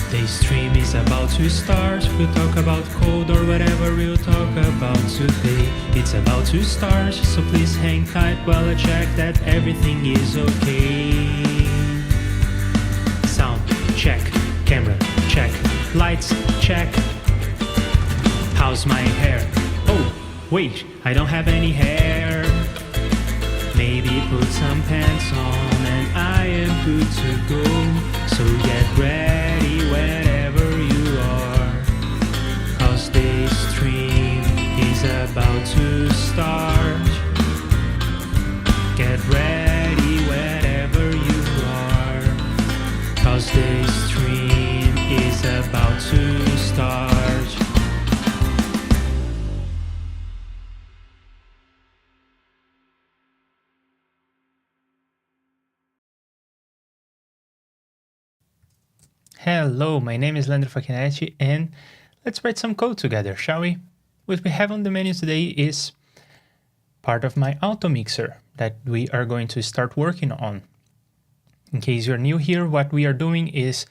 The stream is about to start. We'll talk about code or whatever we'll talk about today. It's about to start, so please hang tight while I check that everything is okay. Sound check, camera check, lights check. How's my hair? Oh, wait, I don't have any hair. Maybe put some pants on and I am good to go. So get ready wherever you are, 'cause the stream is about to start. Get ready wherever you are, 'cause the stream is about to start. Hello, my name is Leandro Facchinetti, and let's write some code together, shall we? What we have on the menu today is part of my Automixer that we are going to start working on. In case you're new here, what we are doing is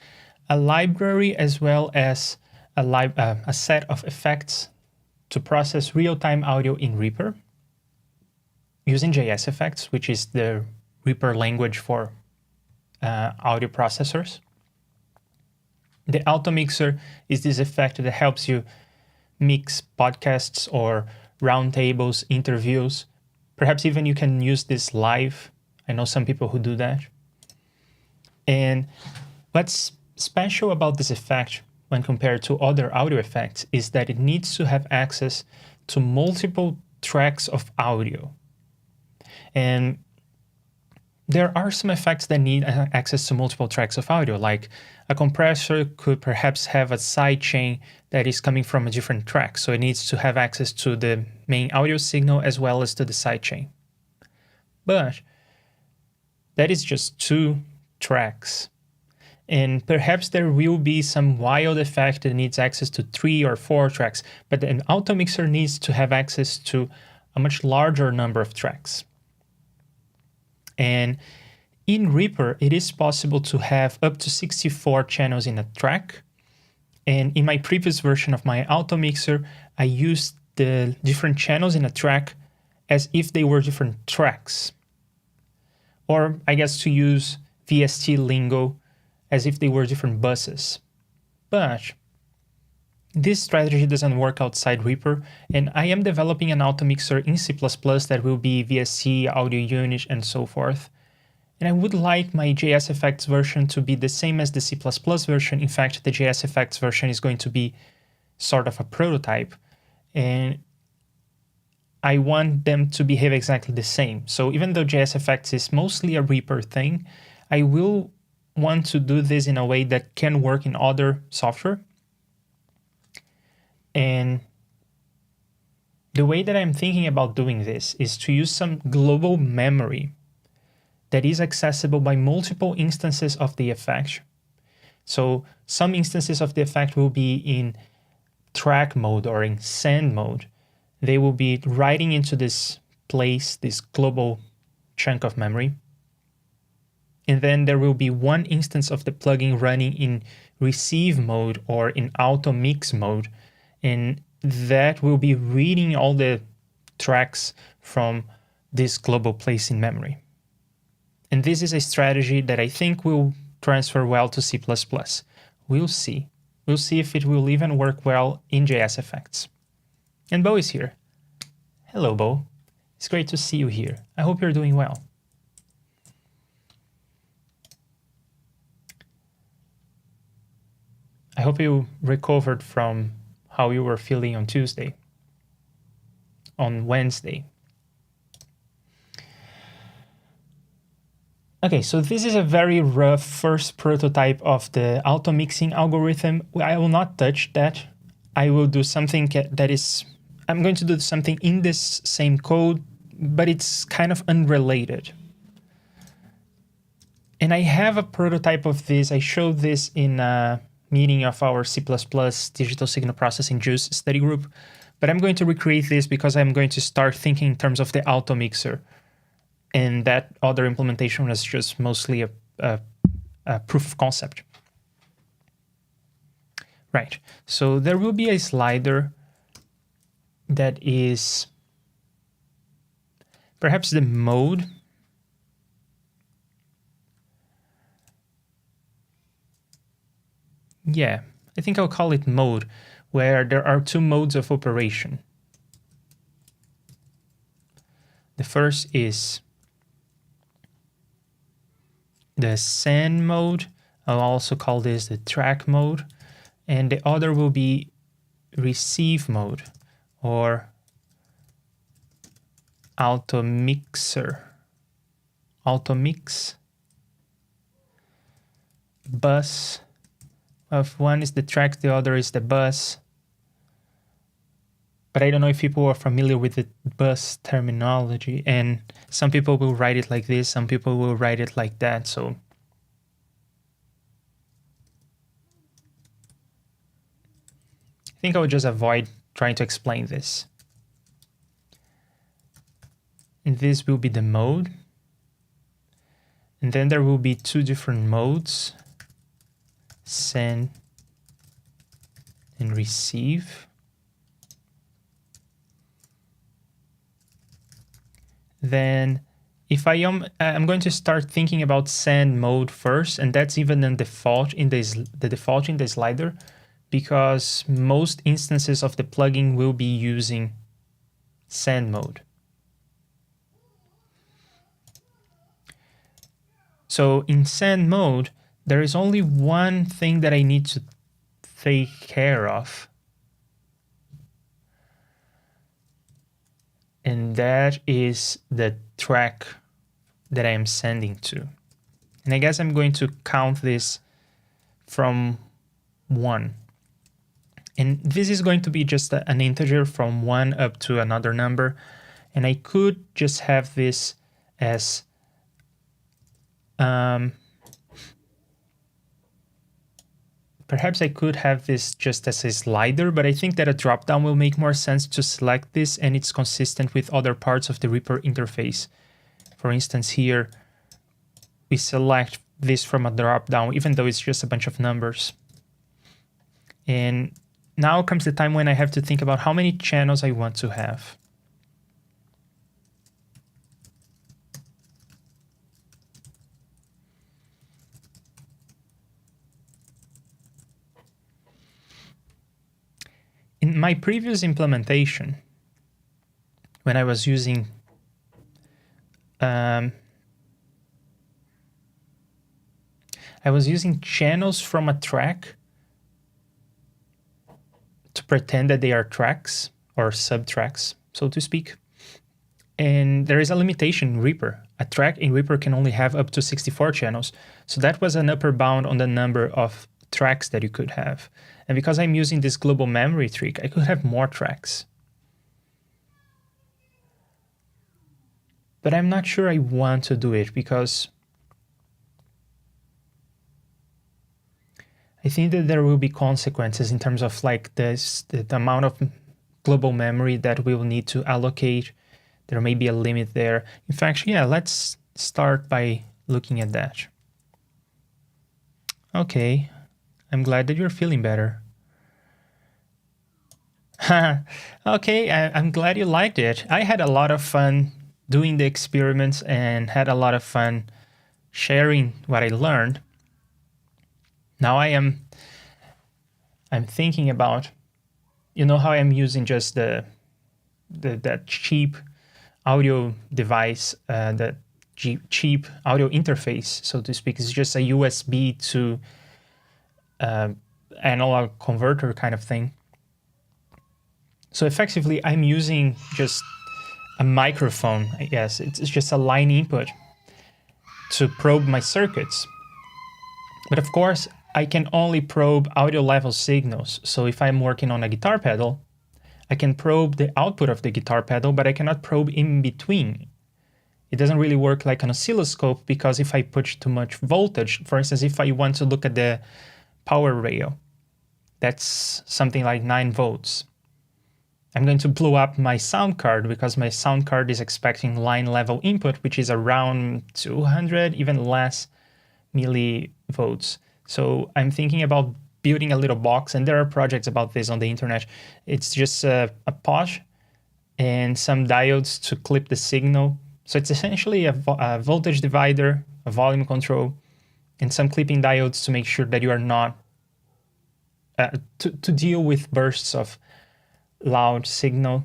a library as well as a set of effects to process real-time audio in REAPER using JSFX, which is the REAPER language for audio processors. The Automixer is this effect that helps you mix podcasts or roundtables, interviews. Perhaps even you can use this live. I know some people who do that. And what's special about this effect when compared to other audio effects is that it needs to have access to multiple tracks of audio. And there are some effects that need access to multiple tracks of audio, like a compressor could perhaps have a sidechain that is coming from a different track, so it needs to have access to the main audio signal as well as to the sidechain. But that is just 2 tracks. And perhaps there will be some wild effect that needs access to 3 or 4 tracks, but an Automixer needs to have access to a much larger number of tracks. And in REAPER, it is possible to have up to 64 channels in a track. And in my previous version of my Automixer, I used the different channels in a track as if they were different tracks. Or I guess to use VST lingo as if they were different buses. But this strategy doesn't work outside REAPER, and I am developing an Automixer in C++ that will be VST, audio unit, and so forth. And I would like my JSFX version to be the same as the C++ version. In fact, the JSFX version is going to be sort of a prototype, and I want them to behave exactly the same. So even though JSFX is mostly a REAPER thing, I will want to do this in a way that can work in other software. And the way that I'm thinking about doing this is to use some global memory that is accessible by multiple instances of the effect. So some instances of the effect will be in track mode or in send mode. They will be writing into this place, this global chunk of memory. And then there will be one instance of the plugin running in receive mode or in auto mix mode. And that will be reading all the tracks from this global place in memory. And this is a strategy that I think will transfer well to C++. We'll see. We'll see if it will even work well in JSFX. And Bo is here. Hello, Bo. It's great to see you here. I hope you're doing well. I hope you recovered from how you were feeling on Tuesday, on Wednesday. Okay, so this is a very rough first prototype of the auto mixing algorithm. I will not touch that. I will do something that is, I'm going to do something in this same code, but it's kind of unrelated. And I have a prototype of this. I showed this in a meeting of our C++ digital signal processing juice study group, but I'm going to recreate this because I'm going to start thinking in terms of the Automixer. And that other implementation was just mostly a proof of concept. Right, so there will be a slider that is perhaps the mode. Yeah, I think I'll call it mode, where there are two modes of operation. The first is the send mode. I'll also call this the track mode. And the other will be receive mode, or Automixer. Automix. Bus. If one is the track, the other is the bus. But I don't know if people are familiar with the bus terminology, and some people will write it like this, some people will write it like that. So I think I would just avoid trying to explain this. And this will be the mode. And then there will be two different modes, send and receive. Then if I'm going to start thinking about send mode first, and that's even in default in the default in the slider, because most instances of the plugin will be using send mode. So in send mode, there is only one thing that I need to take care of. And that is the track that I am sending to. And I guess I'm going to count this from 1. And this is going to be just an integer from 1 up to another number. And I could just have this as perhaps I could have this just as a slider, but I think that a dropdown will make more sense to select this, and it's consistent with other parts of the Reaper interface. For instance, here we select this from a dropdown, even though it's just a bunch of numbers. And now comes the time when I have to think about how many channels I want to have. In my previous implementation, when I was using channels from a track to pretend that they are tracks or subtracks, so to speak. And there is a limitation in Reaper. A track in Reaper can only have up to 64 channels. So that was an upper bound on the number of tracks that you could have. And because I'm using this global memory trick, I could have more tracks. But I'm not sure I want to do it, because I think that there will be consequences in terms of like this, the amount of global memory that we will need to allocate. There may be a limit there. In fact, yeah, let's start by looking at that. Okay, I'm glad that you're feeling better. Okay, I'm glad you liked it. I had a lot of fun doing the experiments and had a lot of fun sharing what I learned. Now I'm thinking about, you know how I'm using just that cheap audio device, that cheap audio interface, so to speak. It's just a USB to analog converter kind of thing. So effectively, I'm using just a microphone, I guess. It's just a line input to probe my circuits. But of course, I can only probe audio level signals. So if I'm working on a guitar pedal, I can probe the output of the guitar pedal, but I cannot probe in between. It doesn't really work like an oscilloscope, because if I push too much voltage, for instance, if I want to look at the power rail, that's something like 9 volts. I'm going to blow up my sound card, because my sound card is expecting line level input, which is around 200, even less millivolts. So I'm thinking about building a little box, and there are projects about this on the internet. It's just a pause and some diodes to clip the signal. So it's essentially a voltage divider, a volume control, and some clipping diodes to make sure that you are not, to deal with bursts of loud signal.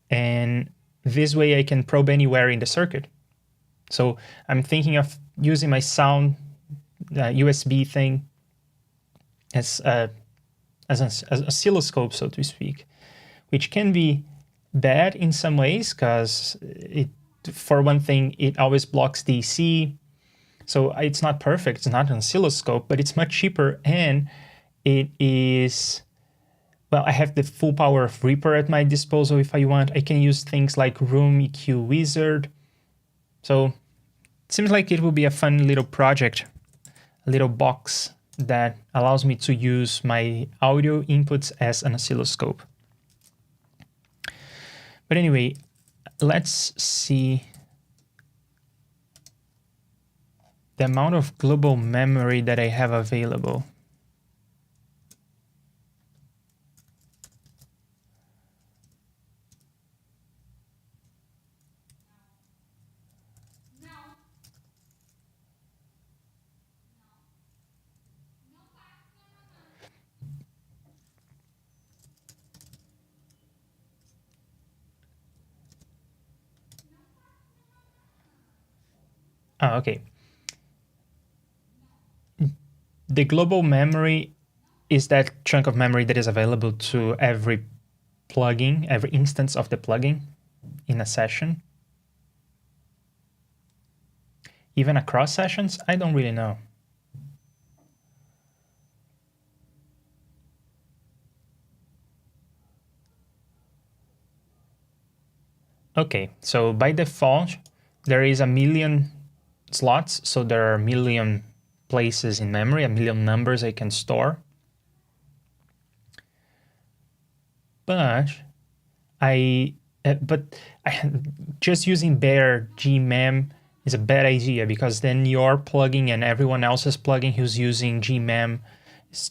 And this way I can probe anywhere in the circuit. So I'm thinking of using my sound USB thing as an oscilloscope, so to speak, which can be bad in some ways because for one thing, it always blocks DC. So it's not perfect. It's not an oscilloscope, but it's much cheaper, and it is, well, I have the full power of REAPER at my disposal if I want. I can use things like Room EQ Wizard. So it seems like it will be a fun little project, a little box that allows me to use my audio inputs as an oscilloscope. But anyway, let's see the amount of global memory that I have available. Oh, okay. The global memory is that chunk of memory that is available to every plugin, every instance of the plugin in a session. Even across sessions, I don't really know. Okay, so by default, there is 1,000,000 slots, so there are 1,000,000 places in memory, 1,000,000 numbers I can store. But just using bare gmem is a bad idea, because then your plugin and everyone else's plugin who's using gmem is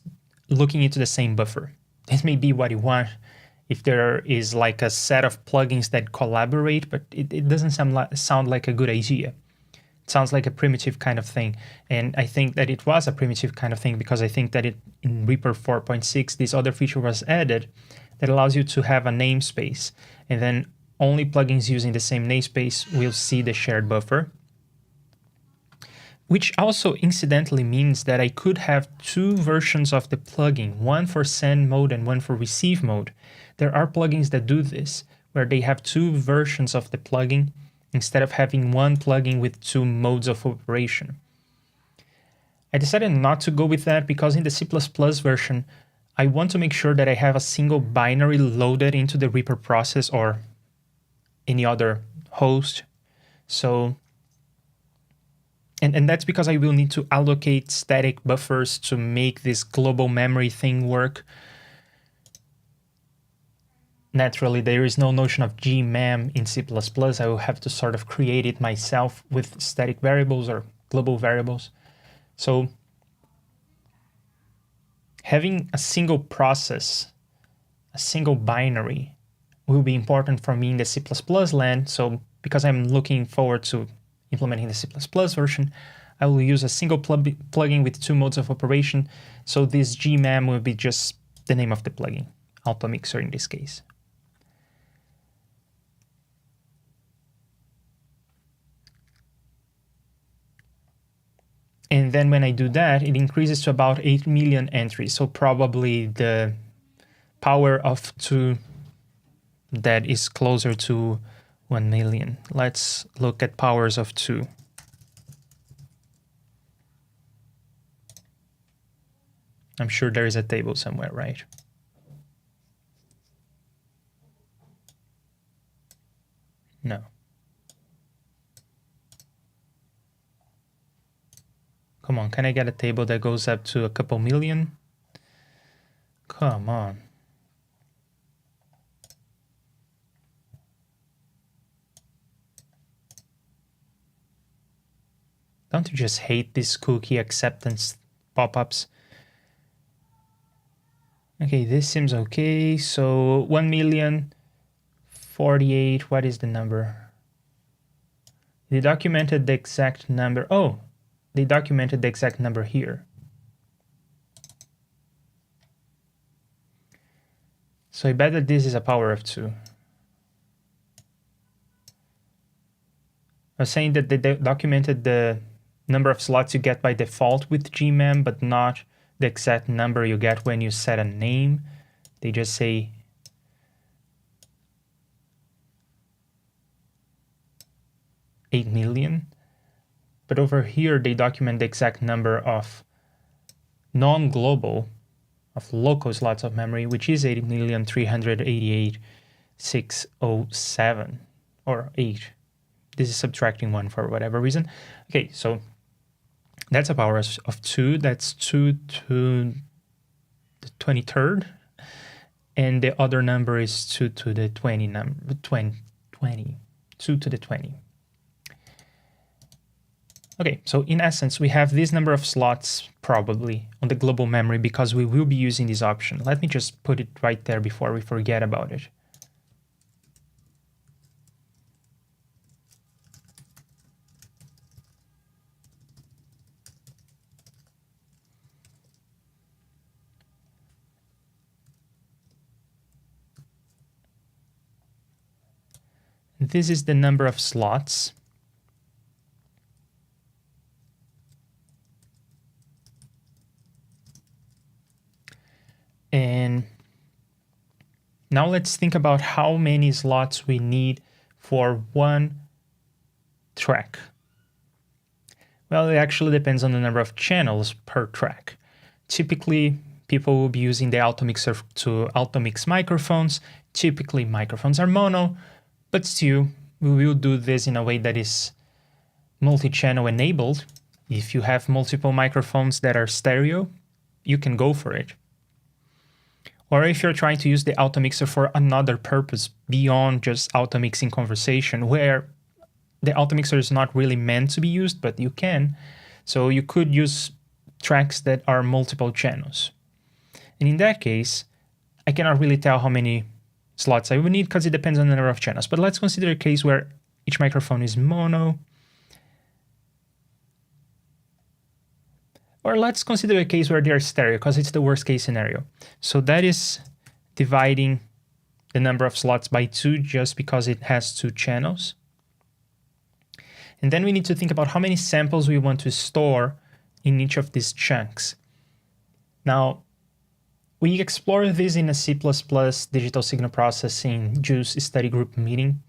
looking into the same buffer. This may be what you want if there is like a set of plugins that collaborate, but it doesn't sound like a good idea. It sounds like a primitive kind of thing. And I think that it was a primitive kind of thing because I think that in REAPER 4.6, this other feature was added that allows you to have a namespace. And then only plugins using the same namespace will see the shared buffer. Which also incidentally means that I could have two versions of the plugin, one for send mode and one for receive mode. There are plugins that do this, where they have two versions of the plugin instead of having one plugin with two modes of operation. I decided not to go with that because in the C++ version, I want to make sure that I have a single binary loaded into the REAPER process or any other host. So, and that's because I will need to allocate static buffers to make this global memory thing work. Naturally, there is no notion of gmem in C++. I will have to sort of create it myself with static variables or global variables. So having a single process, a single binary, will be important for me in the C++ land. So because I'm looking forward to implementing the C++ version, I will use a single plugin with two modes of operation. So this gmem will be just the name of the plugin, Automixer in this case. And then when I do that, it increases to about 8 million entries. So probably the power of 2 that is closer to 1 million. Let's look at powers of 2. I'm sure there is a table somewhere, right? No. Come on, can I get a table that goes up to a couple million? Come on. Don't you just hate these cookie acceptance pop-ups? Okay, this seems okay. So 1,000,048, what is the number? They documented the exact number. Oh, they documented the exact number here. So I bet that this is a power of 2. I was saying that they documented the number of slots you get by default with Gmem, but not the exact number you get when you set a name. They just say $8 million. But over here, they document the exact number of non-global, of local slots of memory, which is 80,388,607 or 8. This is subtracting 1 for whatever reason. Okay, so that's a power of 2. That's 2 to the 23rd. And the other number is 2 to the 20 number, 20, 2 to the 20. Okay, so in essence, we have this number of slots probably on the global memory because we will be using this option. Let me just put it right there before we forget about it. This is the number of slots. And now let's think about how many slots we need for one track. Well, it actually depends on the number of channels per track. Typically, people will be using the Automixer to automix microphones. Typically, microphones are mono, but still, we will do this in a way that is multi-channel enabled. If you have multiple microphones that are stereo, you can go for it. Or if you're trying to use the Automixer for another purpose beyond just automixing conversation, where the Automixer is not really meant to be used, but you can. So you could use tracks that are multiple channels. And in that case, I cannot really tell how many slots I would need because it depends on the number of channels. But let's consider a case where each microphone is mono. Or let's consider a case where they are stereo because it's the worst case scenario. So that is dividing the number of slots by 2 just because it has 2 channels. And then we need to think about how many samples we want to store in each of these chunks. Now, we explored this in a C++ digital signal processing JUICE study group meeting.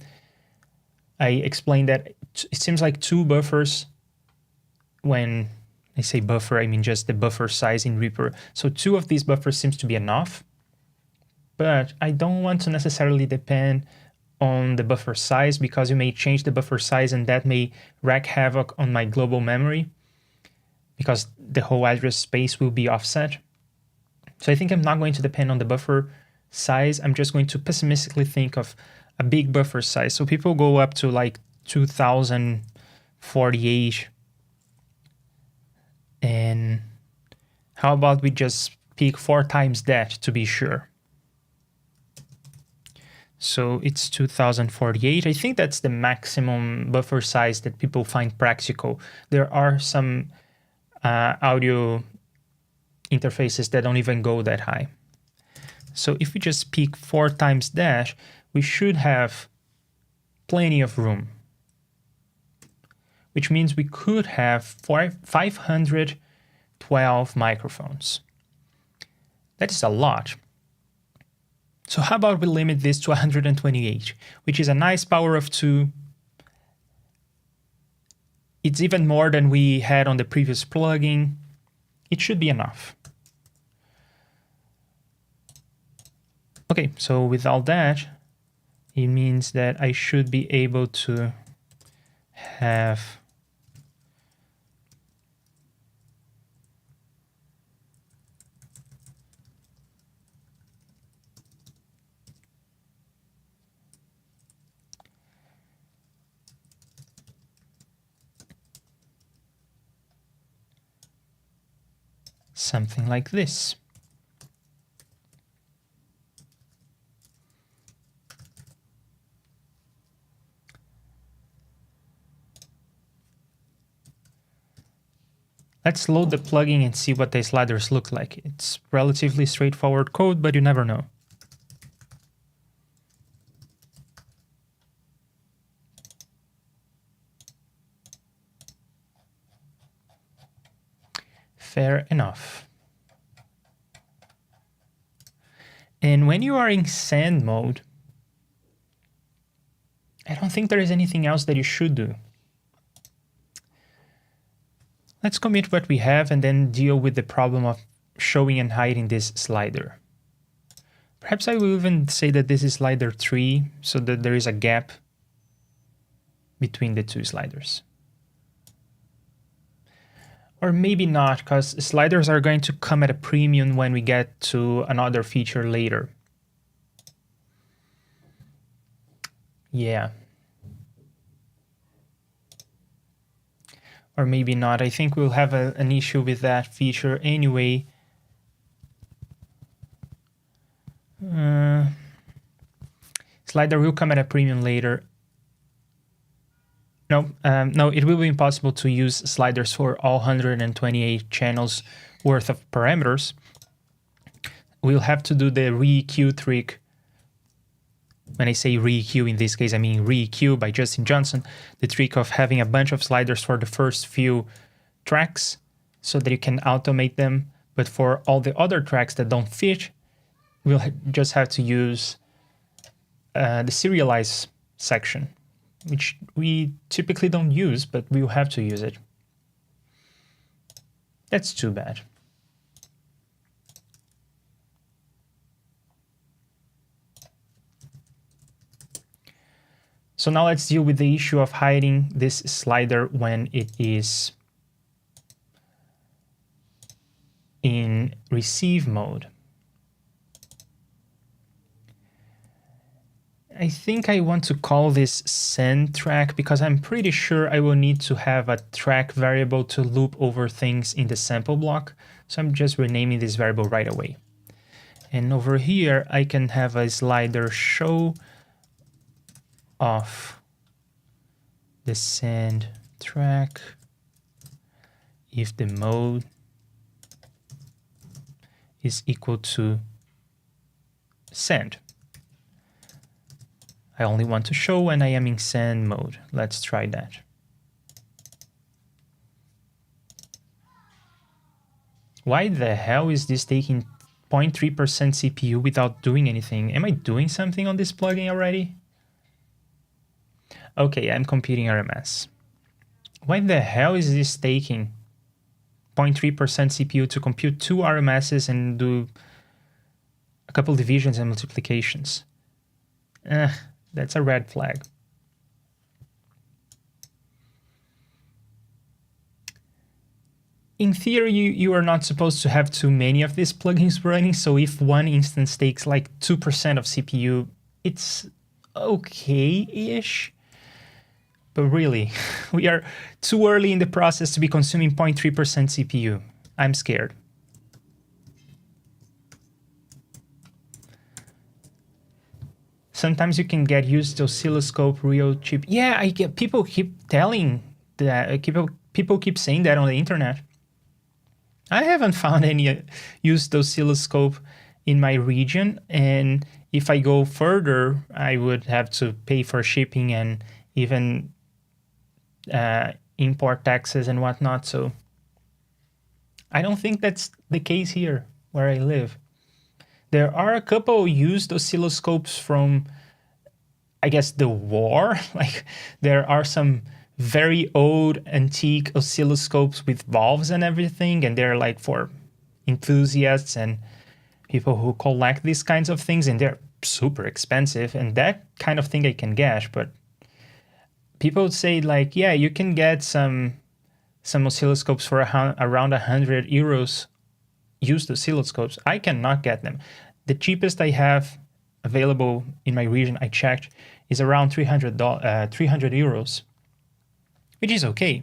I explained that it seems like 2 buffers. When I say buffer, I mean just the buffer size in REAPER. So 2 of these buffers seems to be enough, but I don't want to necessarily depend on the buffer size because you may change the buffer size and that may wreak havoc on my global memory because the whole address space will be offset. So I think I'm not going to depend on the buffer size. I'm just going to pessimistically think of a big buffer size. So people go up to like 2048. And how about we just pick 4 times that to be sure? So it's 2048. I think that's the maximum buffer size that people find practical. There are some audio interfaces that don't even go that high. So if we just pick 4 times that, we should have plenty of room, which means we could have 512 microphones. That is a lot. So how about we limit this to 128, which is a nice power of 2. It's even more than we had on the previous plugin. It should be enough. Okay, so with all that, it means that I should be able to have something like this. Let's load the plugin and see what the sliders look like. It's relatively straightforward code, but you never know. Fair enough. And when you are in send mode, I don't think there is anything else that you should do. Let's commit what we have and then deal with the problem of showing and hiding this slider. Perhaps I will even say that this is slider 3, so that there is a gap between the two sliders. Or maybe not, because sliders are going to come at a premium when we get to another feature later. Yeah. Or maybe not. I think we'll have an issue with that feature anyway. Slider will come at a premium later. No, it will be impossible to use sliders for all 128 channels worth of parameters. We'll have to do the re-EQ trick. When I say re-EQ, in this case, I mean re-EQ by Justin Johnson, the trick of having a bunch of sliders for the first few tracks so that you can automate them. But for all the other tracks that don't fit, we'll just have to use the serialize section, which we typically don't use, but we'll have to use it. That's too bad. So now let's deal with the issue of hiding this slider when it is in receive mode. I think I want to call this send track because I'm pretty sure I will need to have a track variable to loop over things in the sample block. So I'm just renaming this variable right away. And over here, I can have a slider show of the send track if the mode is equal to send. I only want to show when I am in send mode. Let's try that. Why the hell is this taking 0.3% CPU without doing anything? Am I doing something on this plugin already? Okay, I'm computing RMS. Why the hell is this taking 0.3% CPU to compute 2 RMSs and do a couple divisions and multiplications? That's a red flag. In theory, you are not supposed to have too many of these plugins running, so if one instance takes like 2% of CPU, it's okay-ish. But really, we are too early in the process to be consuming 0.3% CPU. I'm scared. Sometimes you can get used to oscilloscope real cheap. Yeah, I get people keep telling that people keep saying that on the internet. I haven't found any used oscilloscope in my region, and if I go further, I would have to pay for shipping and even import taxes and whatnot. So I don't think that's the case here where I live. There are a couple used oscilloscopes from, I guess, the war. Like there are some very old antique oscilloscopes with valves and everything, and they're like for enthusiasts and people who collect these kinds of things, and they're super expensive, and that kind of thing I can get. But people say like, yeah, you can get some oscilloscopes for around 100 euros, used oscilloscopes. I cannot get them. The cheapest I have available in my region, I checked, is around 300 euros, which is okay.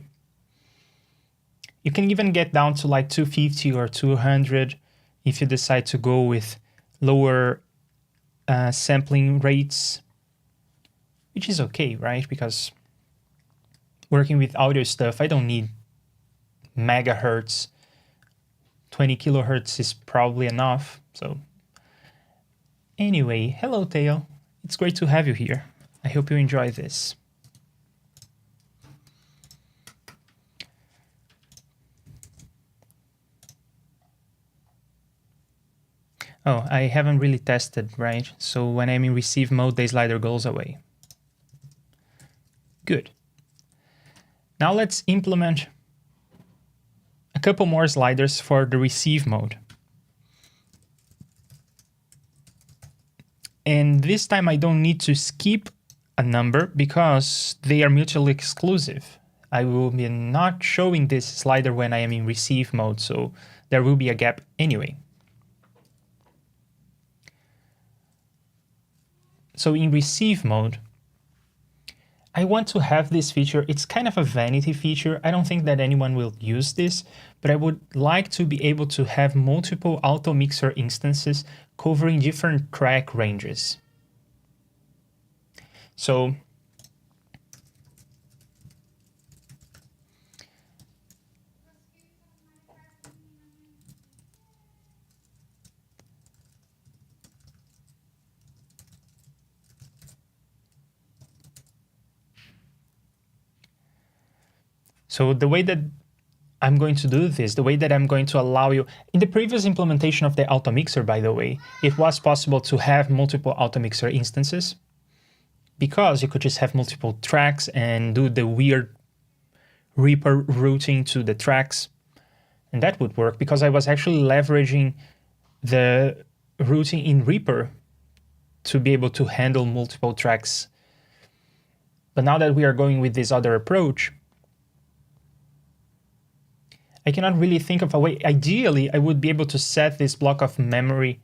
You can even get down to like 250 or 200 if you decide to go with lower sampling rates, which is okay, right? Because working with audio stuff, I don't need megahertz. 20 kilohertz is probably enough. So anyway, hello Tail. It's great to have you here. I hope you enjoy this. Oh, I haven't really tested, right? So when I'm in receive mode, the slider goes away. Good. Now let's implement a couple more sliders for the receive mode. And this time I don't need to skip a number because they are mutually exclusive. I will be not showing this slider when I am in receive mode, so there will be a gap anyway. So in receive mode, I want to have this feature. It's kind of a vanity feature. I don't think that anyone will use this, but I would like to be able to have multiple Automixer instances covering different track ranges. So the way that I'm going to do this, the way that I'm going to allow you, in the previous implementation of the Automixer, by the way, it was possible to have multiple Automixer instances because you could just have multiple tracks and do the weird REAPER routing to the tracks. And that would work because I was actually leveraging the routing in REAPER to be able to handle multiple tracks. But now that we are going with this other approach, I cannot really think of a way. Ideally, I would be able to set this block of memory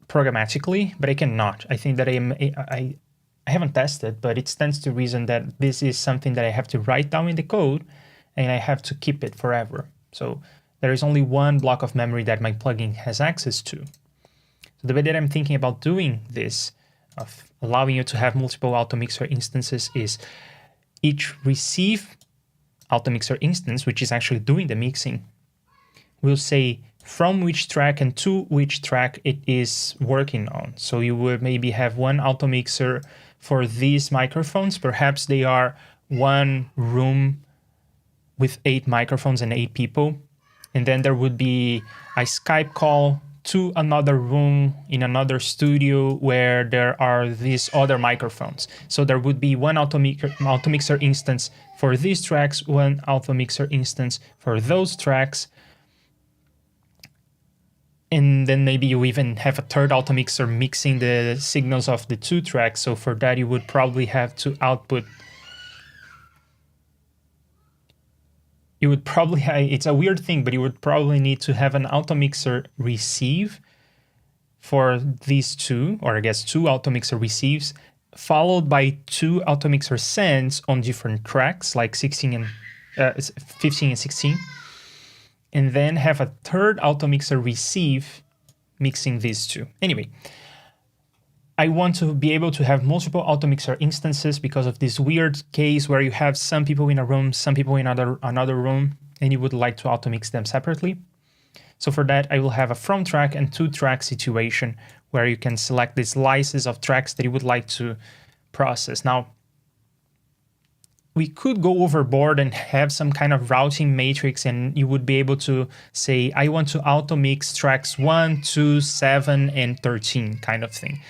programmatically, but I cannot. I think that I haven't tested, but it stands to reason that this is something that I have to write down in the code and I have to keep it forever. So there is only one block of memory that my plugin has access to. So the way that I'm thinking about doing this, of allowing you to have multiple Automixer instances, is each receive Automixer instance, which is actually doing the mixing, will say from which track and to which track it is working on. So you would maybe have one Automixer for these microphones. Perhaps they are one room with 8 microphones and 8 people. And then there would be a Skype call to another room in another studio where there are these other microphones. So there would be one Automixer instance for these tracks, one Automixer instance for those tracks. And then maybe you even have a third Automixer mixing the signals of the 2 tracks. So for that, you would probably have to output. You would probably, it's a weird thing, but you would probably need to have an Automixer receive for these 2, or I guess 2 Automixer receives, followed by 2 Automixer sends on different tracks, like 15 and 16, and then have a third Automixer receive mixing these 2. Anyway, I want to be able to have multiple Automixer instances because of this weird case where you have some people in a room, some people in another room, and you would like to automix them separately. So for that, I will have a from track and to track situation where you can select the slices of tracks that you would like to process. Now, we could go overboard and have some kind of routing matrix, and you would be able to say, I want to automix tracks 1, 2, 7, and 13 kind of thing.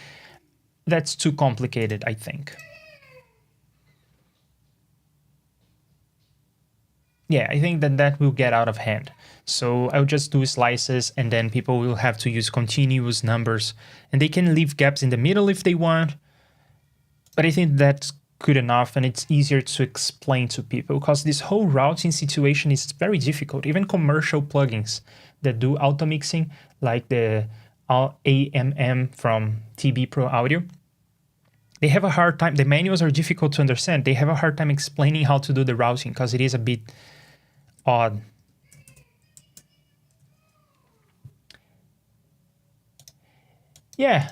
That's too complicated, I think. Yeah, I think that will get out of hand. So I'll just do slices, and then people will have to use continuous numbers, and they can leave gaps in the middle if they want. But I think that's good enough, and it's easier to explain to people because this whole routing situation is very difficult. Even commercial plugins that do automixing, like the AMM from TB Pro Audio, they have a hard time. The manuals are difficult to understand. They have a hard time explaining how to do the routing because it is a bit odd. Yeah,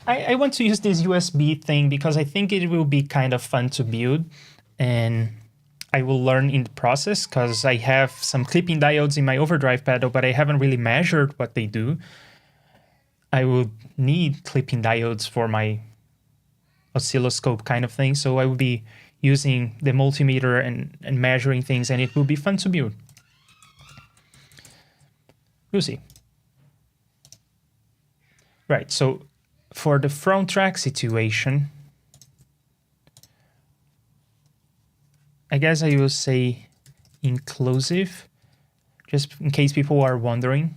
I want to use this USB thing because I think it will be kind of fun to build. And I will learn in the process, because I have some clipping diodes in my overdrive pedal, but I haven't really measured what they do. I will need clipping diodes for my oscilloscope kind of thing, so I will be using the multimeter and measuring things, and it will be fun to build. We'll see. Right, so for the front track situation, I guess I will say inclusive, just in case people are wondering.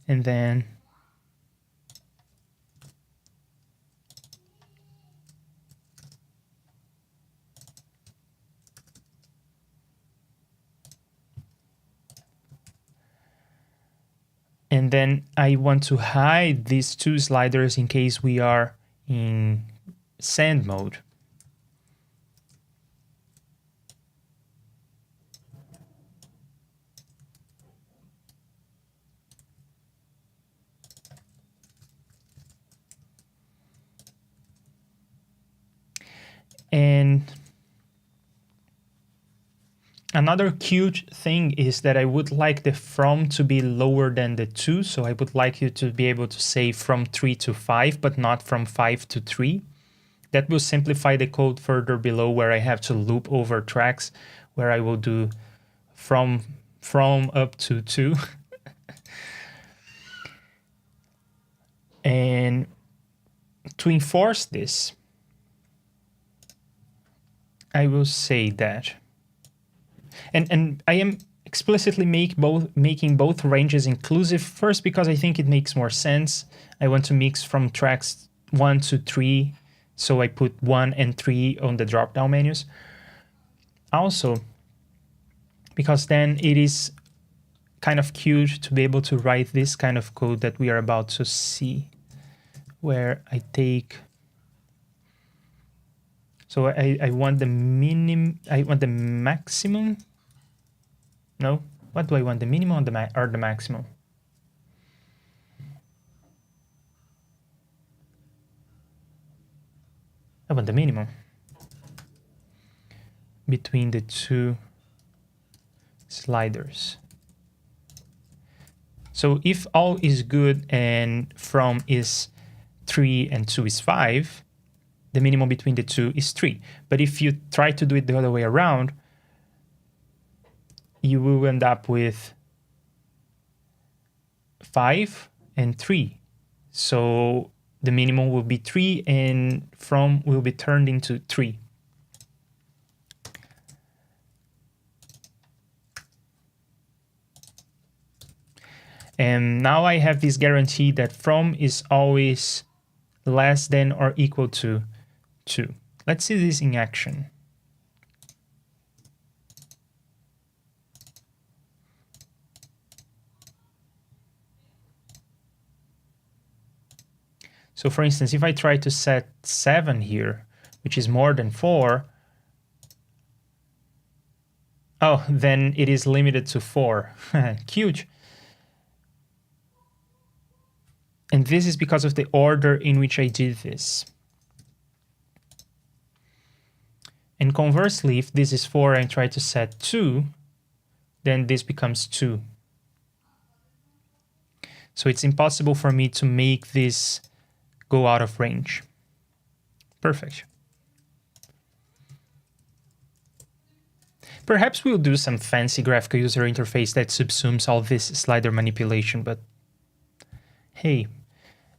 And then I want to hide these two sliders in case we are in sand mode. And another cute thing is that I would like the from to be lower than the to, so I would like you to be able to say from 3 to 5, but not from 5 to 3. That will simplify the code further below, where I have to loop over tracks, where I will do from up to 2. And to enforce this, I will say that, and I am explicitly making both ranges inclusive, first because I think it makes more sense. I want to mix from tracks 1 to 3, so I put 1 and 3 on the drop-down menus. Also, because then it is kind of cute to be able to write this kind of code that we are about to see, where I take... So I want the I want the maximum. No, what do I want? The minimum or the maximum? I want the minimum between the two sliders. So if all is good and from is 3 and 2 is 5, the minimum between the two is 3. But if you try to do it the other way around, you will end up with 5 and 3. So the minimum will be 3 and from will be turned into 3. And now I have this guarantee that from is always less than or equal to 2. Let's see this in action. So for instance, if I try to set 7 here, which is more than 4, oh, then it is limited to 4. Cute. And this is because of the order in which I did this. And conversely, if this is 4 and I try to set 2, then this becomes 2. So it's impossible for me to make this go out of range. Perfect. Perhaps we'll do some fancy graphical user interface that subsumes all this slider manipulation, but hey,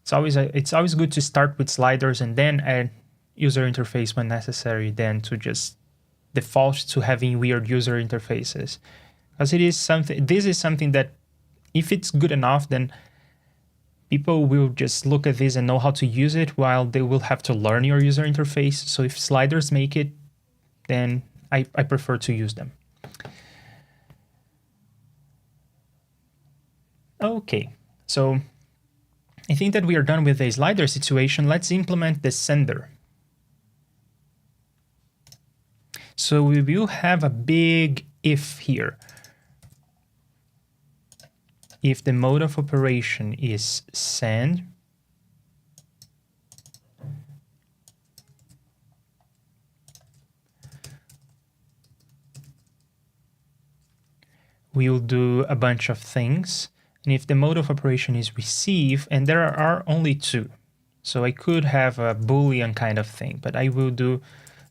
it's always good to start with sliders and then add user interface when necessary, than to just default to having weird user interfaces. Because this is something that if it's good enough, then people will just look at this and know how to use it, while they will have to learn your user interface. So if sliders make it, then I prefer to use them. Okay, so I think that we are done with the slider situation. Let's implement the sender. So we will have a big if here. If the mode of operation is send, we'll do a bunch of things. And if the mode of operation is receive, and there are only two, so I could have a Boolean kind of thing, but I will do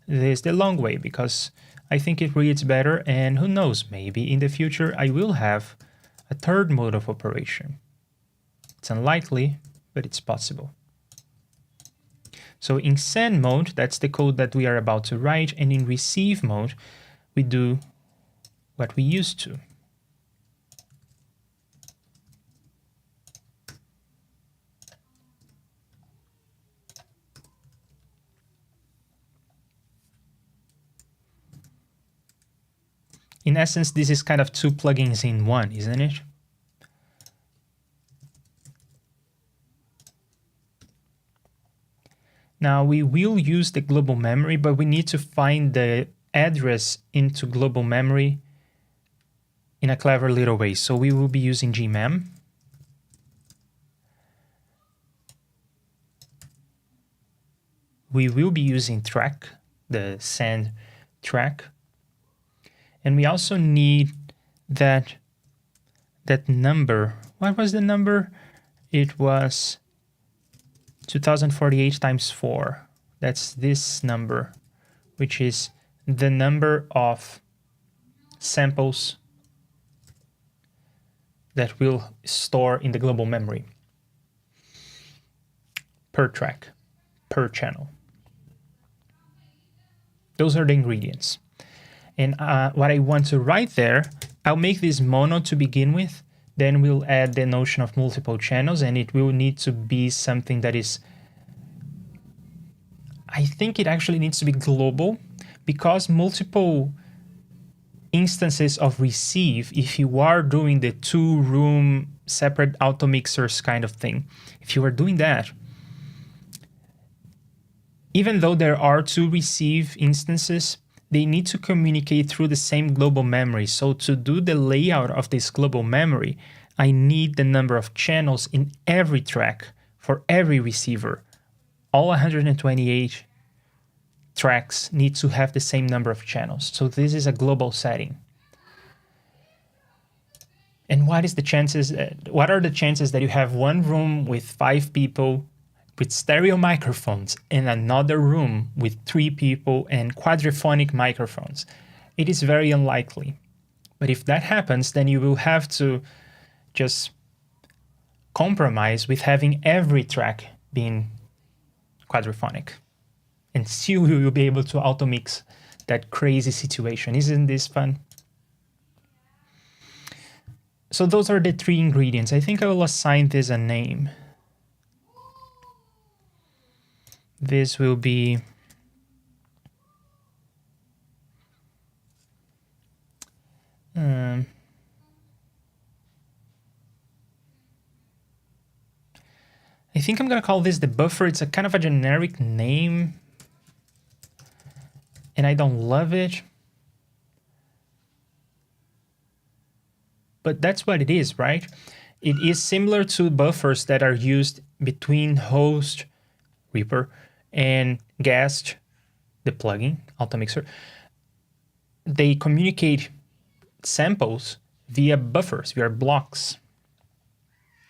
this the long way because I think it reads better, and who knows, maybe in the future I will have a third mode of operation. It's unlikely, but it's possible. So in send mode, that's the code that we are about to write, and in receive mode, we do what we used to. In essence, this is kind of two plugins in one, isn't it? Now we will use the global memory, but we need to find the address into global memory in a clever little way. So we will be using gmem. We will be using track, the send track. And we also need that number. What was the number? It was 2048 times 4. That's this number, which is the number of samples that we'll store in the global memory per track, per channel. Those are the ingredients. And what I want to write there, I'll make this mono to begin with. Then we'll add the notion of multiple channels, and it will need to be something that is, I think it actually needs to be global, because multiple instances of receive, if you are doing the 2-room separate automixers kind of thing, if you are doing that, even though there are 2 receive instances, they need to communicate through the same global memory. So to do the layout of this global memory, I need the number of channels in every track for every receiver. All 128 tracks need to have the same number of channels. So this is a global setting. And what are the chances that you have one room with 5 people with stereo microphones and another room with 3 people and quadraphonic microphones? It is very unlikely. But if that happens, then you will have to just compromise with having every track being quadraphonic. And still you will be able to auto-mix that crazy situation. Isn't this fun? So those are the 3 ingredients. I think I will assign this a name. This will be I think I'm gonna call this the buffer. It's a kind of a generic name, and I don't love it, but that's what it is, right? It is similar to buffers that are used between host, REAPER, and guest, the plugin, Automixer. They communicate samples via buffers, via blocks.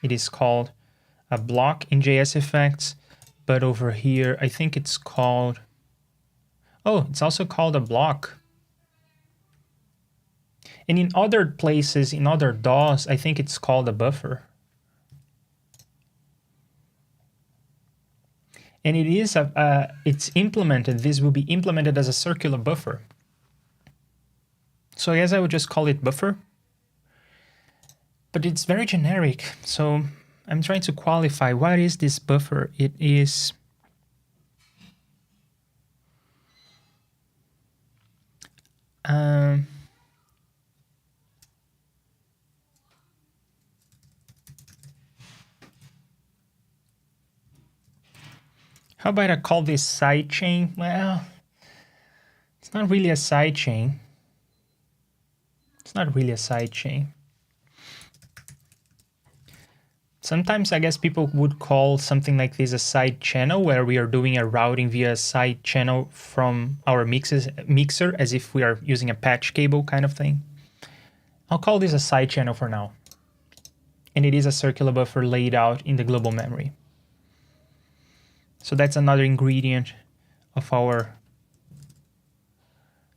It is called a block in JSFX, but over here, I think it's called, oh, it's also called a block. And in other places, in other DAWs, I think it's called a buffer. And it is it's implemented, this will be implemented as a circular buffer. So I guess I would just call it buffer. But it's very generic, so I'm trying to qualify what is this buffer. It is how about I call this sidechain? Well, it's not really a sidechain. It's not really a sidechain. Sometimes I guess people would call something like this a side channel, where we are doing a routing via a side channel from our mixer as if we are using a patch cable kind of thing. I'll call this a side channel for now. And it is a circular buffer laid out in the global memory. So that's another ingredient of our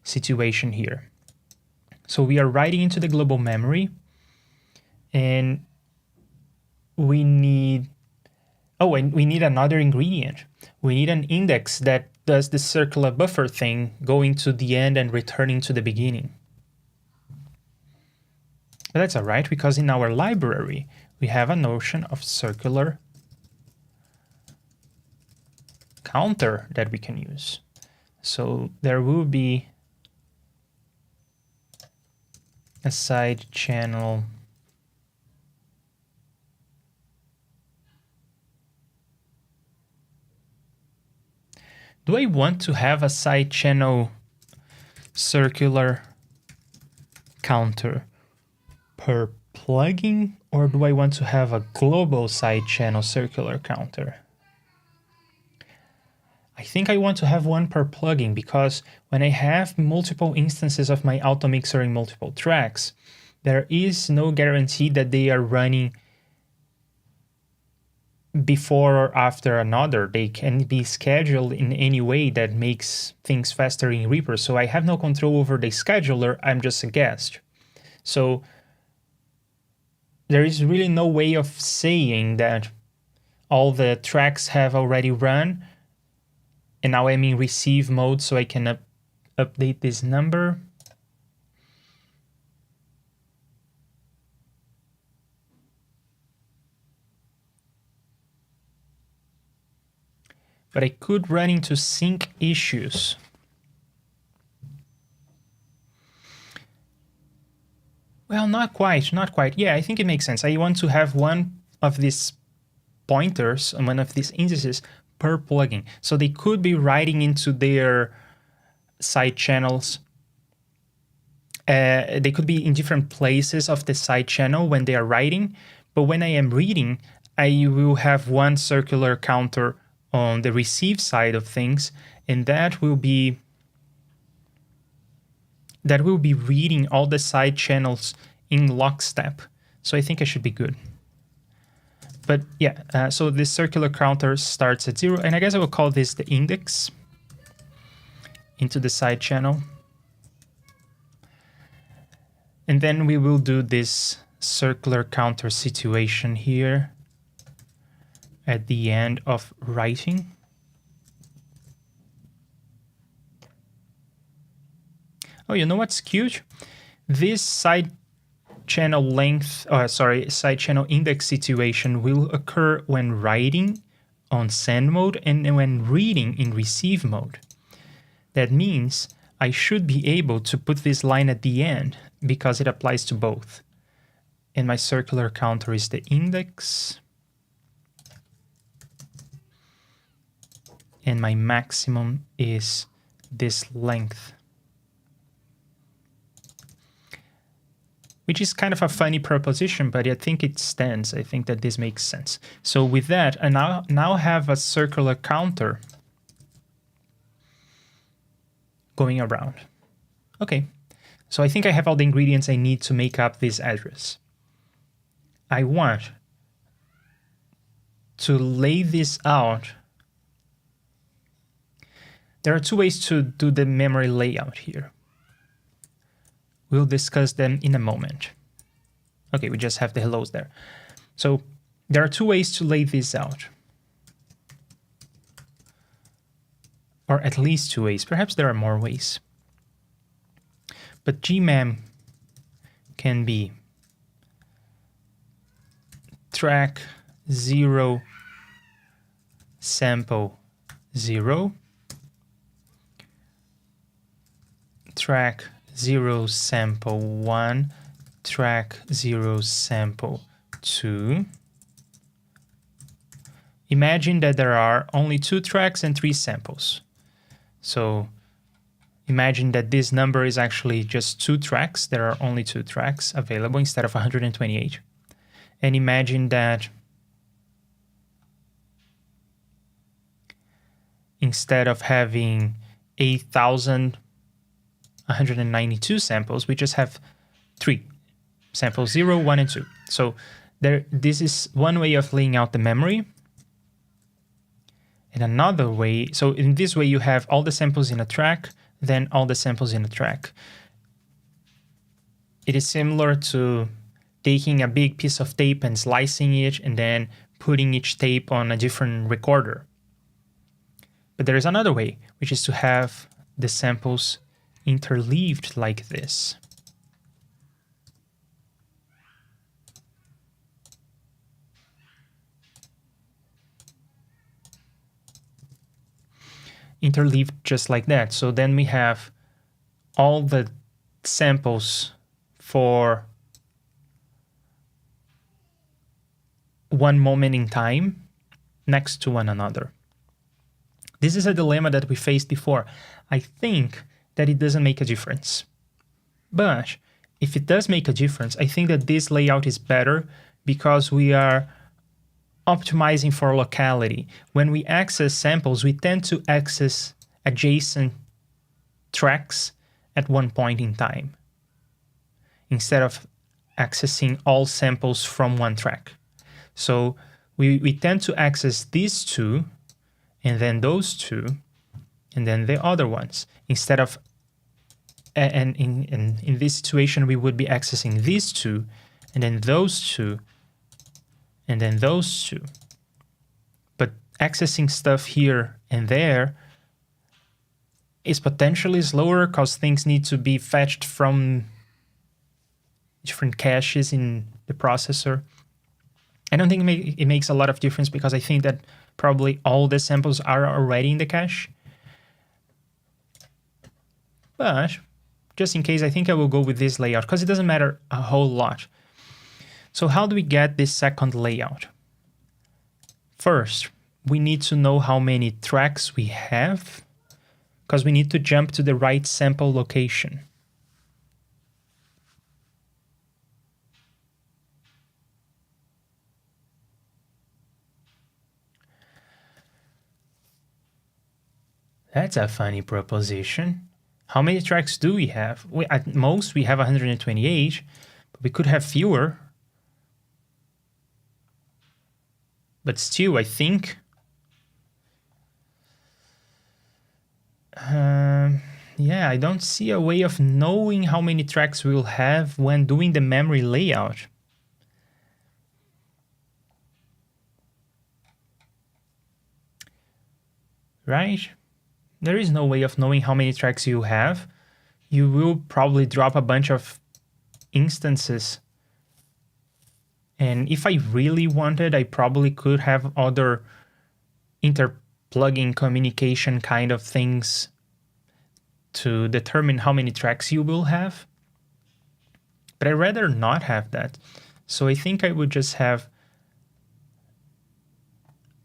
situation here. So we are writing into the global memory, and we need, oh, and we need another ingredient. We need an index that does the circular buffer thing, going to the end and returning to the beginning. But that's all right, because in our library, we have a notion of circular counter that we can use. So there will be a side channel Do I want to have a side channel circular counter per plugin, or do I want to have a global side channel circular counter? I think I want to have one per plugin, because when I have multiple instances of my Automixer in multiple tracks, there is no guarantee that they are running before or after another. They can be scheduled in any way that makes things faster in Reaper. So I have no control over the scheduler, I'm just a guest. So there is really no way of saying that all the tracks have already run and now I'm in receive mode, so I can update this number. But I could run into sync issues. Well, not quite, not quite. Yeah, I think it makes sense. I want to have one of these pointers and one of these indices per plugin. So they could be writing into their side channels. They could be in different places of the side channel when they are writing. But when I am reading, I will have one circular counter on the receive side of things, and that will be reading all the side channels in lockstep. So I think I should be good. But yeah, so this circular counter starts at 0, and I guess I will call this the index into the side channel. And then we will do this circular counter situation here at the end of writing. Oh, you know what's cute? This side channel length, side channel index situation will occur when writing on send mode and when reading in receive mode. That means I should be able to put this line at the end because it applies to both. And my circular counter is the index. And my maximum is this length, which is kind of a funny proposition, but I think it stands. I think that this makes sense. So with that, I now have a circular counter going around. Okay, so I think I have all the ingredients I need to make up this address. I want to lay this out. There are two ways to do the memory layout here. We'll discuss them in a moment. Okay, we just have the hellos there. So there are two ways to lay this out. Or at least two ways. Perhaps there are more ways. But gmem can be track 0 sample 0, track 0 sample 1, track 0 sample 2. Imagine that there are only 2 tracks and 3 samples. So imagine that this number is actually just 2 tracks. There are only 2 tracks available instead of 128. And imagine that instead of having 8,192 samples, we just have 3. samples 0, 1, and 2. So this is one way of laying out the memory. And another way, so in this way you have all the samples in a track, then all the samples in a track. It is similar to taking a big piece of tape and slicing it and then putting each tape on a different recorder. But there is another way, which is to have the samples interleaved like this. Interleaved just like that. So then we have all the samples for one moment in time next to one another. This is a dilemma that we faced before. I think that it doesn't make a difference. But if it does make a difference, I think that this layout is better because we are optimizing for locality. When we access samples, we tend to access adjacent tracks at one point in time, instead of accessing all samples from one track. So we tend to access these two, and then those two, and then the other ones, instead of, and in this situation, we would be accessing these two, and then those two, and then those two. But accessing stuff here and there is potentially slower because things need to be fetched from different caches in the processor. I don't think it makes a lot of difference because I think that probably all the samples are already in the cache. But just in case, I think I will go with this layout because it doesn't matter a whole lot. So how do we get this second layout? First, we need to know how many tracks we have because we need to jump to the right sample location. That's a funny proposition. How many tracks do we have? At most, we have 128, but we could have fewer. But still, I think... yeah, I don't see a way of knowing how many tracks we'll have when doing the memory layout. Right? There is no way of knowing how many tracks you have. You will probably drop a bunch of instances. And if I really wanted, I probably could have other interplugging communication kind of things to determine how many tracks you will have. But I'd rather not have that. So I think I would just have...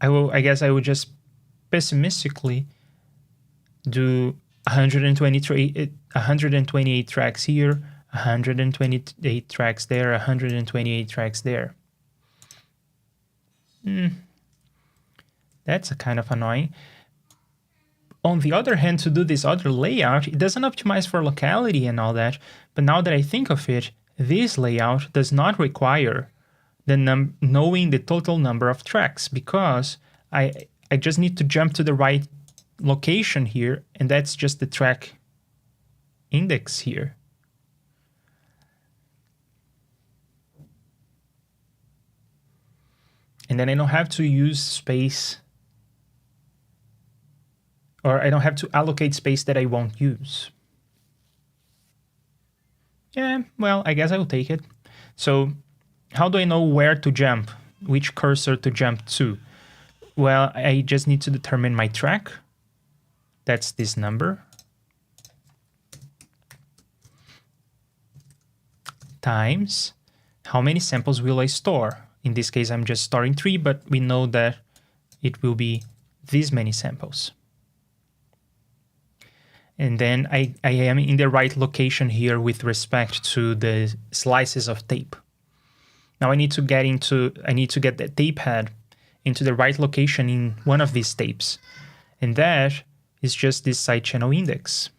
I guess I would just pessimistically do 128 tracks here, 128 tracks there, 128 tracks there. That's a kind of annoying. On the other hand, to do this other layout, it doesn't optimize for locality and all that, but now that I think of it, this layout does not require the knowing the total number of tracks because I just need to jump to the right location here, and that's just the track index here. And then I don't have to use space, or I don't have to allocate space that I won't use. Yeah, well, I guess I will take it. So how do I know where to jump, which cursor to jump to? Well, I just need to determine my track. That's this number. Times how many samples will I store? In this case, I'm just storing 3, but we know that it will be this many samples. And then I am in the right location here with respect to the slices of tape. Now I need to get the tape head into the right location in one of these tapes. And that is just this side channel index.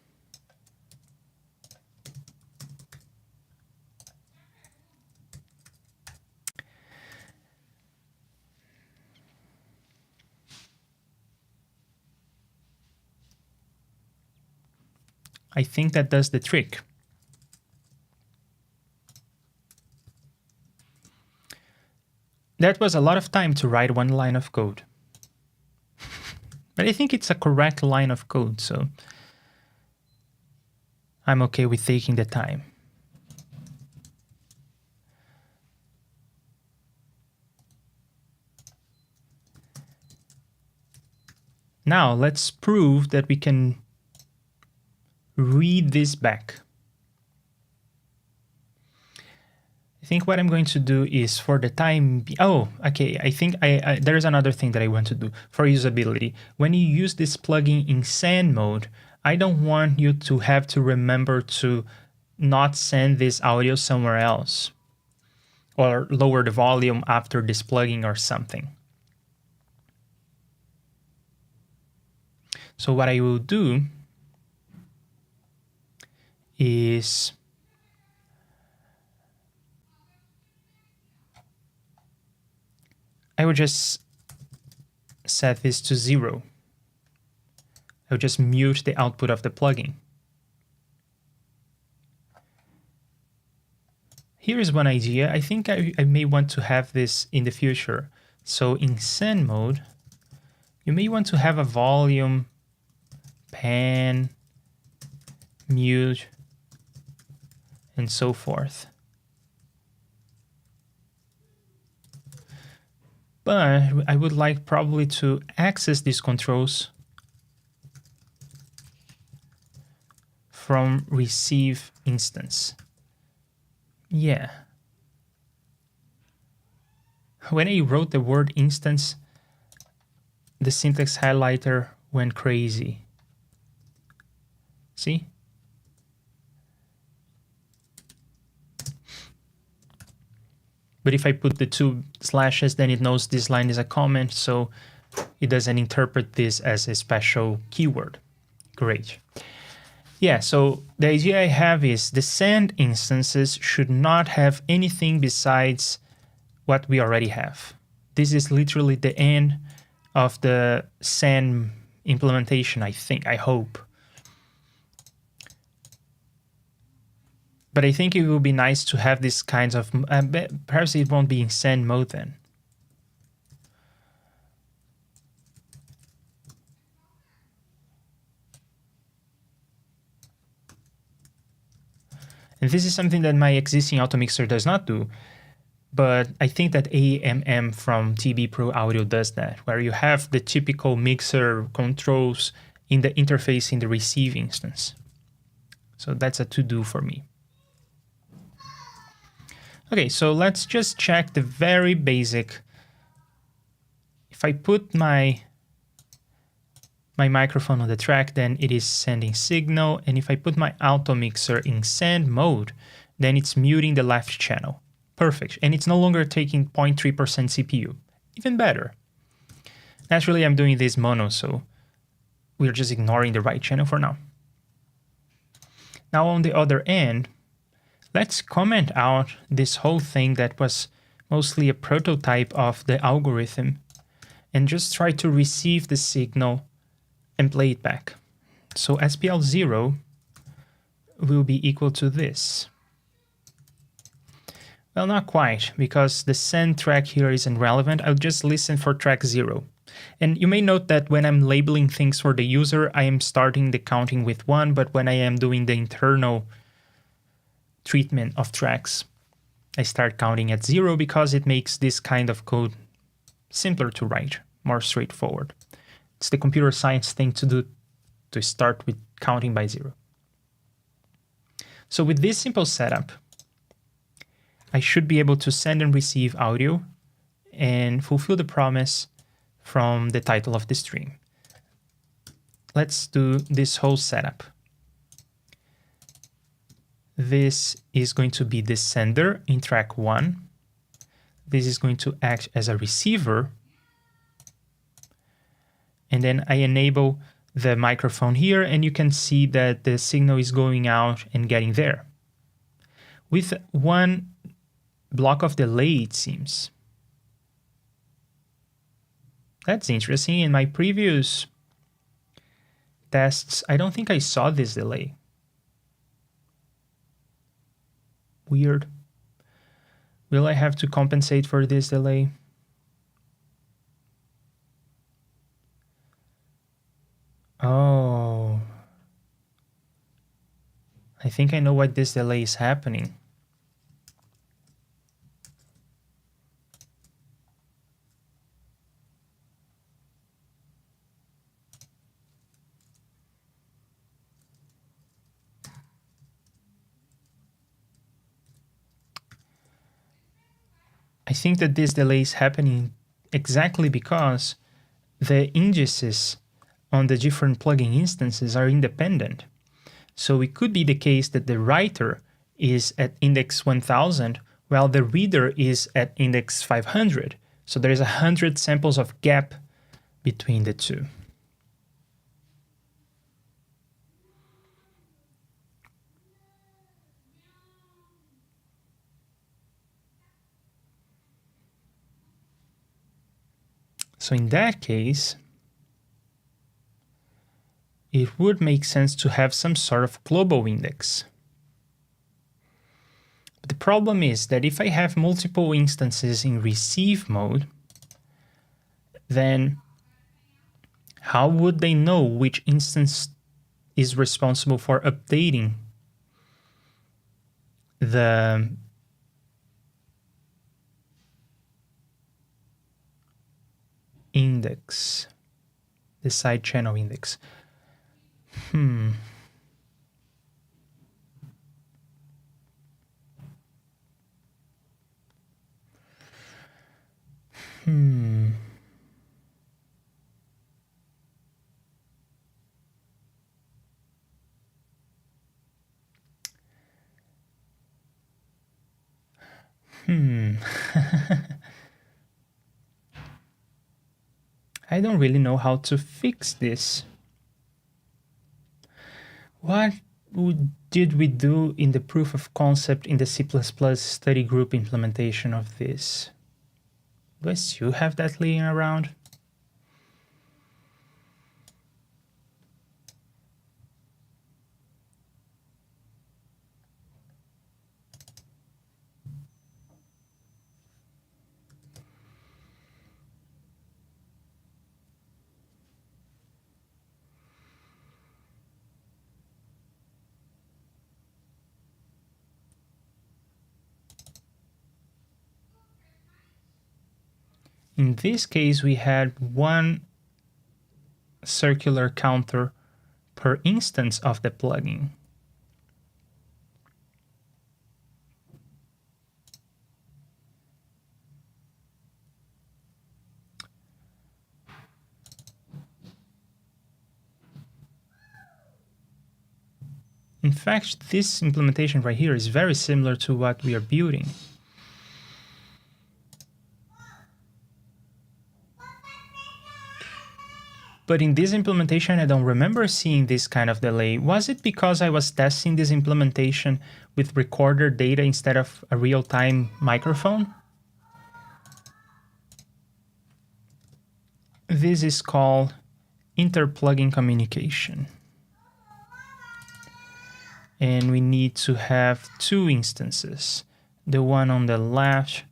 I think that does the trick. That was a lot of time to write one line of code. But I think it's a correct line of code, so I'm okay with taking the time. Now let's prove that we can read this back. I think what I'm going to do is for the time I think there's another thing that I want to do for usability. When you use this plugin in send mode, I don't want you to have to remember to not send this audio somewhere else or lower the volume after this plugin or something. So what I will do is I will just set this to 0. I will just mute the output of the plugin. Here is one idea. I think I may want to have this in the future. So in send mode, you may want to have a volume, pan, mute, and so forth. But I would like probably to access these controls from receive instance. Yeah. When I wrote the word instance, the syntax highlighter went crazy. See? But if I put the 2 slashes, then it knows this line is a comment, so it doesn't interpret this as a special keyword. Great. Yeah, so the idea I have is the send instances should not have anything besides what we already have. This is literally the end of the send implementation, I hope. But I think it will be nice to have this kinds of, perhaps it won't be in send mode then. And this is something that my existing Automixer does not do, but I think that AMM from TB Pro Audio does that, where you have the typical mixer controls in the interface in the receive instance. So that's a to-do for me. Okay, so let's just check the very basic. If I put my microphone on the track, then it is sending signal. And if I put my Automixer in send mode, then it's muting the left channel. Perfect. And it's no longer taking 0.3% CPU. Even better. Naturally, I'm doing this mono, so we're just ignoring the right channel for now. Now on the other end, let's comment out this whole thing that was mostly a prototype of the algorithm and just try to receive the signal and play it back. So SPL0 will be equal to this. Well, not quite, because the send track here isn't relevant. I'll just listen for track 0. And you may note that when I'm labeling things for the user, I am starting the counting with 1, but when I am doing the internal treatment of tracks, I start counting at 0 because it makes this kind of code simpler to write, more straightforward. It's the computer science thing to do, to start with counting by 0. So with this simple setup, I should be able to send and receive audio and fulfill the promise from the title of the stream. Let's do this whole setup. This is going to be the sender in track 1. This is going to act as a receiver. And then I enable the microphone here, and you can see that the signal is going out and getting there. With one block of delay, it seems. That's interesting. In my previous tests, I don't think I saw this delay. Weird. Will I have to compensate for this delay? Oh. I think I know why this delay is happening. I think that this delay is happening exactly because the indices on the different plugin instances are independent. So it could be the case that the writer is at index 1000 while the reader is at index 500. So there is 100 samples of gap between the two. So in that case, it would make sense to have some sort of global index. But the problem is that if I have multiple instances in receive mode, then how would they know which instance is responsible for updating the index, the side channel index? Hmm. I don't really know how to fix this. What did we do in the proof of concept in the C++ study group implementation of this? Do I still have that laying around? In this case, we had one circular counter per instance of the plugin. In fact, this implementation right here is very similar to what we are building. But in this implementation, I don't remember seeing this kind of delay. Was it because I was testing this implementation with recorder data instead of a real-time microphone? This is called inter-plugin communication. And we need to have two instances. The one on the left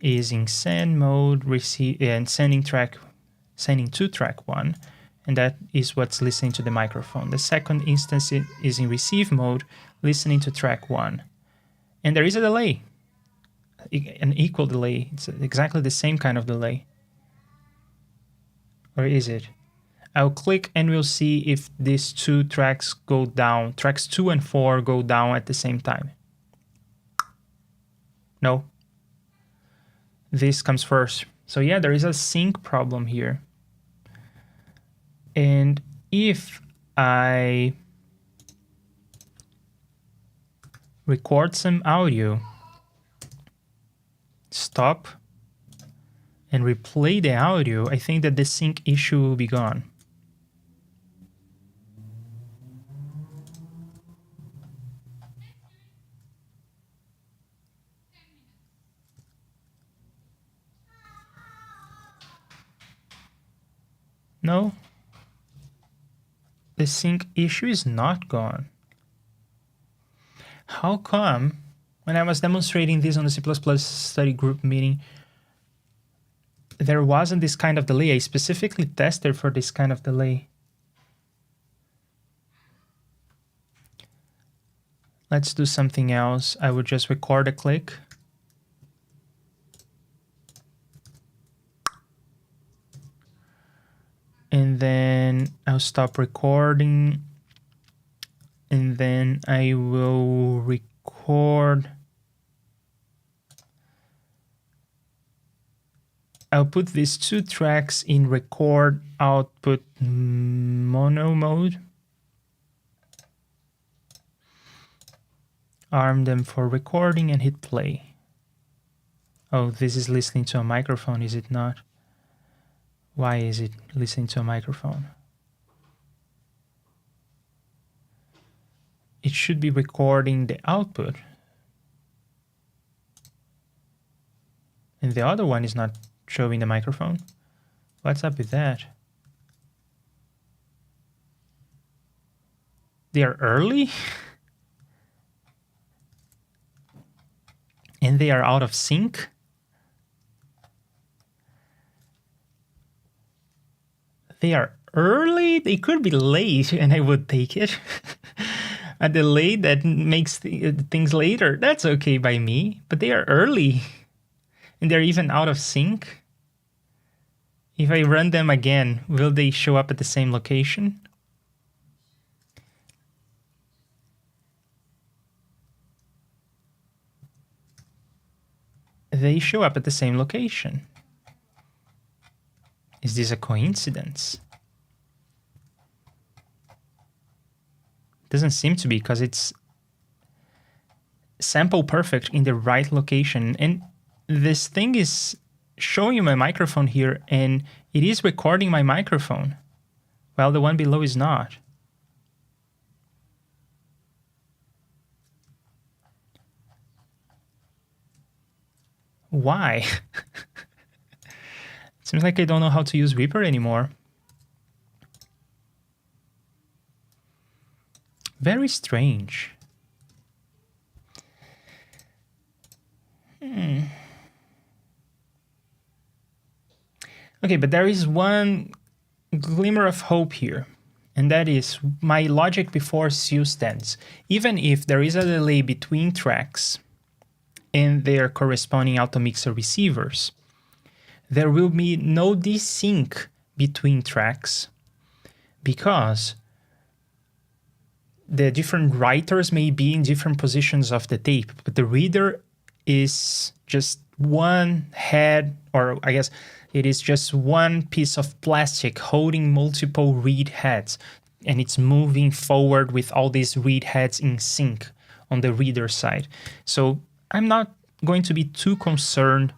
is in send mode, and sending to track 1. And that is what's listening to the microphone. The second instance is in receive mode, listening to track 1. And there is a delay, an equal delay. It's exactly the same kind of delay. Or is it? I'll click and we'll see if these two tracks go down. Tracks 2 and 4 go down at the same time. No. This comes first. So yeah, there is a sync problem here. And if I record some audio, stop, and replay the audio, I think that the sync issue will be gone. No, the sync issue is not gone. How come when I was demonstrating this on the C++ study group meeting, there wasn't this kind of delay. I specifically tested for this kind of delay. Let's do something else. I would just record a click. And then I'll stop recording. And then I will record. I'll put these 2 tracks in record output mono mode. Arm them for recording and hit play. Oh, this is listening to a microphone, is it not? Why is it listening to a microphone? It should be recording the output. And the other one is not showing the microphone. What's up with that? They are early? And they are out of sync? They are early? They could be late and I would take it. A delay that makes things later, that's okay by me. But they are early. And they're even out of sync. If I run them again, will they show up at the same location? They show up at the same location. Is this a coincidence? Doesn't seem to be, because it's sample perfect in the right location. And this thing is showing my microphone here, and it is recording my microphone, while the one below is not. Why? Seems like I don't know how to use Reaper anymore. Very strange. Okay, but there is one glimmer of hope here, and that is my logic before still stands. Even if there is a delay between tracks and their corresponding Automixer receivers, there will be no desync between tracks, because the different writers may be in different positions of the tape, but the reader is just one head, or I guess it is just one piece of plastic holding multiple read heads, and it's moving forward with all these read heads in sync on the reader side. So I'm not going to be too concerned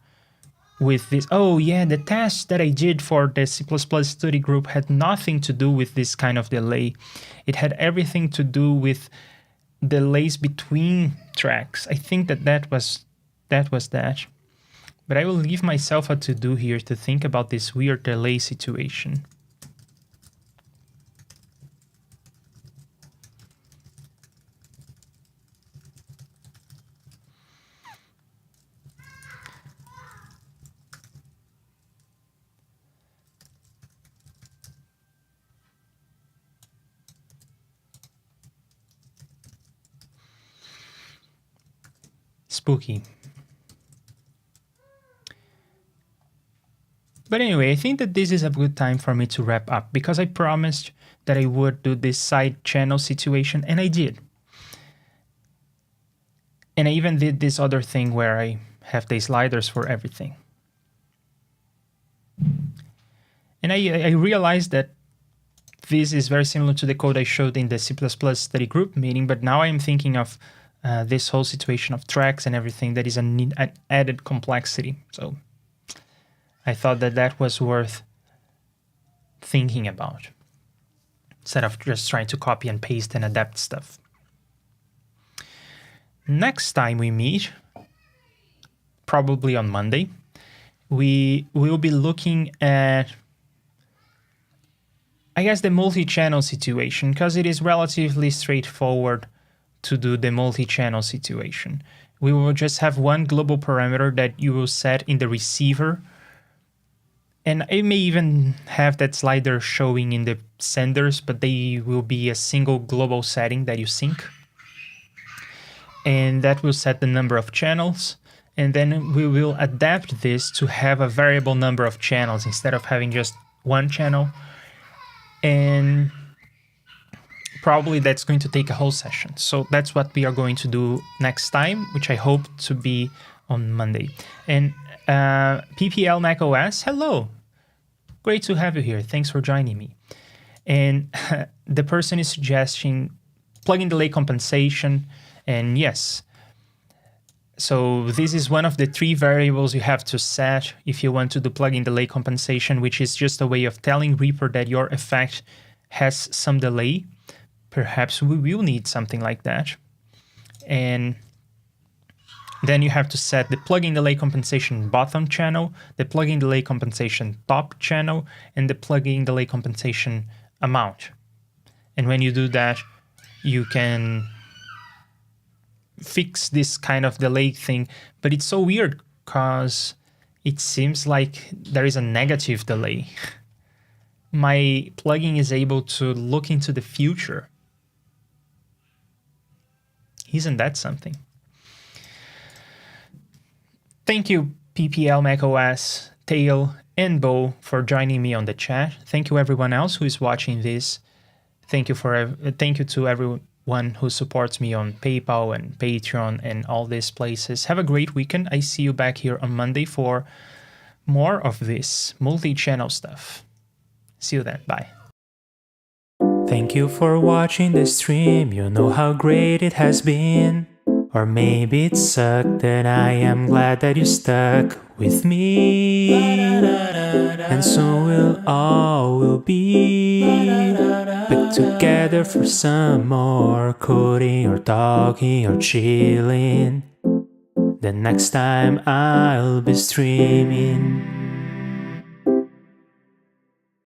with this. Oh yeah, the test that I did for the C++ study group had nothing to do with this kind of delay. It had everything to do with delays between tracks. I think that was that. But I will leave myself a to-do here to think about this weird delay situation. Spooky. But anyway, I think that this is a good time for me to wrap up, because I promised that I would do this side channel situation, and I did. And I even did this other thing where I have the sliders for everything. And I realized that this is very similar to the code I showed in the C++ study group meeting, but now I'm thinking of this whole situation of tracks and everything that is an added complexity. So I thought that was worth thinking about, instead of just trying to copy and paste and adapt stuff. Next time we meet, probably on Monday, we will be looking at, I guess, the multi-channel situation, because it is relatively straightforward to do the multi-channel situation. We will just have one global parameter that you will set in the receiver. And it may even have that slider showing in the senders, but they will be a single global setting that you sync. And that will set the number of channels. And then we will adapt this to have a variable number of channels instead of having just one channel. And probably that's going to take a whole session. So that's what we are going to do next time, which I hope to be on Monday. And PPL macOS, hello. Great to have you here. Thanks for joining me. And the person is suggesting plugin delay compensation. And yes, so this is one of the 3 variables you have to set if you want to do plugin delay compensation, which is just a way of telling Reaper that your effect has some delay. Perhaps we will need something like that. And then you have to set the plugin delay compensation bottom channel, the plugin delay compensation top channel, and the plugin delay compensation amount. And when you do that, you can fix this kind of delay thing. But it's so weird because it seems like there is a negative delay. My plugin is able to look into the future. Isn't that something? Thank you, PPL macOS, Tail, and Bo for joining me on the chat. Thank you everyone else who is watching this. Thank you to everyone who supports me on PayPal and Patreon and all these places. Have a great weekend. I see you back here on Monday for more of this multi-channel stuff. See you then. Bye. Thank you for watching the stream. You know how great it has been. Or maybe it sucked, and I am glad that you stuck with me. And soon we'll all be back together for some more coding or talking or chilling. The next time I'll be streaming.